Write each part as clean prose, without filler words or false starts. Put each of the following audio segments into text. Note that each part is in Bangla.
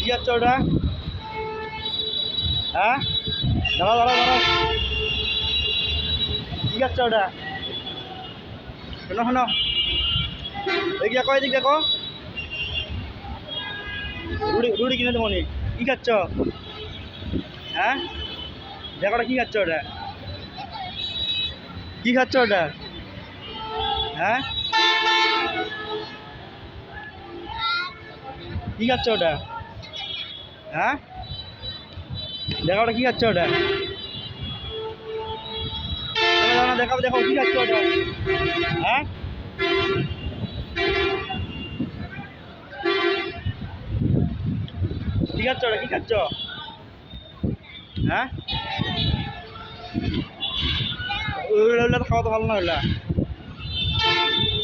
কি যাচ্ছে ওটা? হ্যাঁ, দাঁড়াও দাঁড়াও দাঁড়াও, কি যাচ্ছে ওটা? শোনো শোনো, এদিকে দেখো, এদিকে দেখো, রুটি রুটি কিনে দেবো নি। কি খাচ্ছ? হ্যাঁ, দেখো ওটা কি খাচ্ছ ওটা? কি খাচ্ছ ওটা? হ্যাঁ, কি খাচ্ছ ওটা? হ্যাঁ, দেখো ওটা কি খাচ্ছ ওটা? দেখো দেখো কি খাচ্ছ ওটা? হ্যাঁ, কি খাচ্ছ ওটা? কি খাচ্ছ? হ্যাঁ, ওইগুলো তো খাওয়া তো ভালো না ওইগুলা।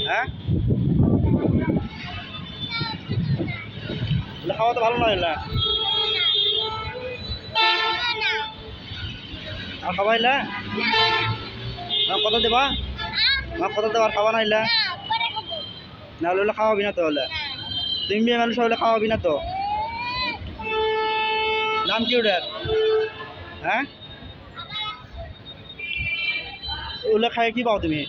হ্যাঁ, ওগুলো খাওয়া তো ভালো না ওইগুলা। আর খাবাইলা কথা দেবা, আমার কথা দেবার খাওয়া না এলা, না হলে ওগুলো খাওয়াবি না তো হলে। তুমি মেয়ে মানুষ হলে খাওয়াবি না তো। নাম কি ওটার? হ্যাঁ, ওগুলো খাই কি পাও তুমি?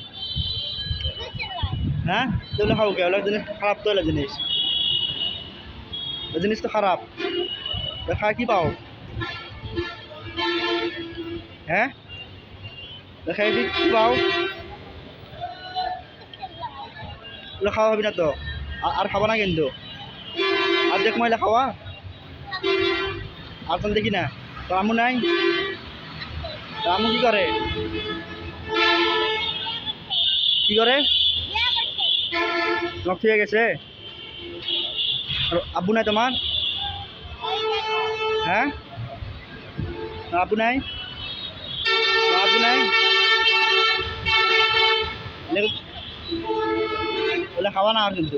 হ্যাঁ, ওগুলো খাও কে? ওগুলো জিনিস খারাপ তো, ওগুলো জিনিস, ওই জিনিস তো খারাপ। খাই কি পাও? হ্যাঁ, খাই কি পাও? ওগুলো খাওয়া হবে না তো। আর খাবা না কিন্তু। আর দেখ মহিলা খাওয়া আর তখন দেখি না। তো আমু নাই, তো আমু কি করে? কি করে? লক হয়ে গেছে। আর আব্বু নাই তোমার? হ্যাঁ, আব্বু নাই, আব্বু নাই, ওগুলো খাওয়া না আর কিন্তু,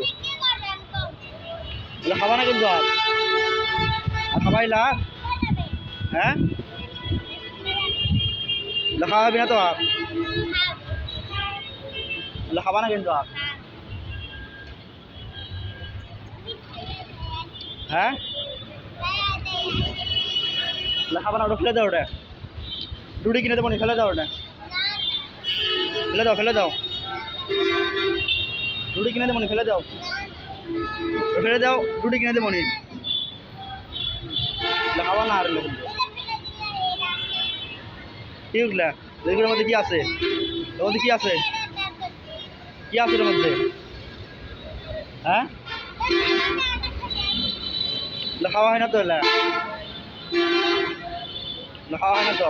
ওগুলো খাওয়া না কিন্তু। আর খাবাইলা? হ্যাঁ, ওগুলো খাওয়াবি না তো। আর ওগুলো খাবা না কিন্তু। আর হ্যাঁ, ওগুলো খাবা না, ওটা ফেলে দাও। ওটা রুটি কিনে দেবো নি, ফেলে দাও। ওটা ফেলে দাও, ফেলে দাও, রুটি কিনে দেবো নি, ফেলে দাও, ফেলে দাও, রুটি কিনে দেবো নি। খাওয়া না আর কি ওগুলা? এগুলোর মধ্যে কি আছে? এর মধ্যে কি আছে? কি আছে এর মধ্যে? হ্যাঁ, খাওয়া হয় না তো। এলা খাওয়া হয় না তো।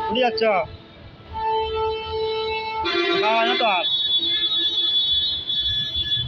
বুঝে যাচ্ছ?